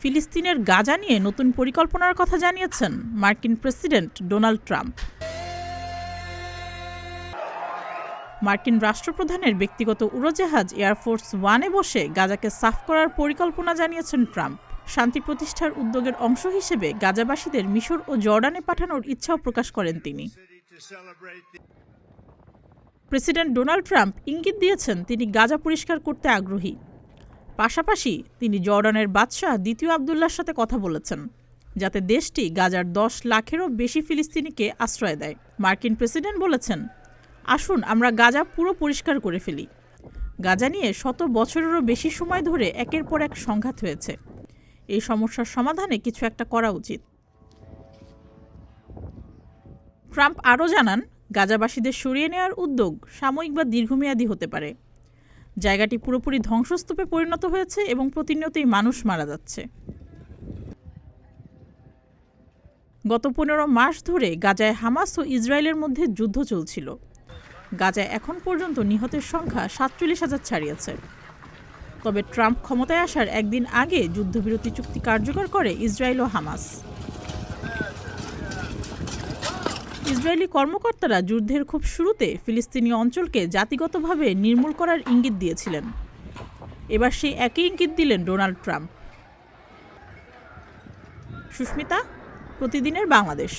ফিলিস্তিনের গাজা নিয়ে নতুন পরিকল্পনার কথা জানিয়েছেন মার্কিন প্রেসিডেন্ট ডোনাল্ড ট্রাম্প। মার্কিন রাষ্ট্রপ্রধানের ব্যক্তিগত উড়োজাহাজ এয়ারফোর্স ওয়ানে বসে গাজাকে সাফ করার পরিকল্পনা জানিয়েছেন ট্রাম্প। শান্তি প্রতিষ্ঠার উদ্যোগের অংশ হিসেবে গাজাবাসীদের মিশর ও জর্ডানে পাঠানোর ইচ্ছাও প্রকাশ করেন তিনি। প্রেসিডেন্ট ডোনাল্ড ট্রাম্প ইঙ্গিত দিয়েছেন তিনি গাজা পরিষ্কার করতে আগ্রহী। পাশাপাশি তিনি জর্ডানের বাদশাহ দ্বিতীয় আবদুল্লাহর সাথে কথা বলেছেন, যাতে দেশটি গাজার 10 লাখেরও বেশি ফিলিস্তিনিকে আশ্রয় দেয়। মার্কিন প্রেসিডেন্ট বলেছেন, আসুন আমরা গাজা পুরো পরিষ্কার করে ফেলি। গাজা নিয়ে 100 বছরেরও বেশি সময় ধরে একের পর এক সংঘাত হয়েছে। এই সমস্যার সমাধানে কিছু একটা করা উচিত। ট্রাম্প আরও জানান, গাজাবাসীদের সরিয়ে নেওয়ার উদ্যোগ সাময়িক বা দীর্ঘমেয়াদী হতে পারে। জায়গাটি পুরোপুরি ধ্বংসস্তূপে পরিণত হয়েছে এবং প্রতিনিয়তই মানুষ মারা যাচ্ছে। গত 15 মাস ধরে গাজায় হামাস ও ইসরায়েলের মধ্যে যুদ্ধ চলছিল। গাজায় এখন পর্যন্ত নিহতের সংখ্যা 47,000 ছাড়িয়েছে। তবে ট্রাম্প ক্ষমতায় আসার একদিন আগে যুদ্ধবিরতি চুক্তি কার্যকর করে ইসরায়েল ও হামাস। ইসরায়েলি কর্মকর্তারা যুদ্ধের খুব শুরুতে ফিলিস্তিনি অঞ্চলকে জাতিগতভাবে নির্মূল করার ইঙ্গিত দিয়েছিলেন। এবার সেই একই ইঙ্গিত দিলেন ডোনাল্ড ট্রাম্প। সুস্মিতা, প্রতিদিনের বাংলাদেশ।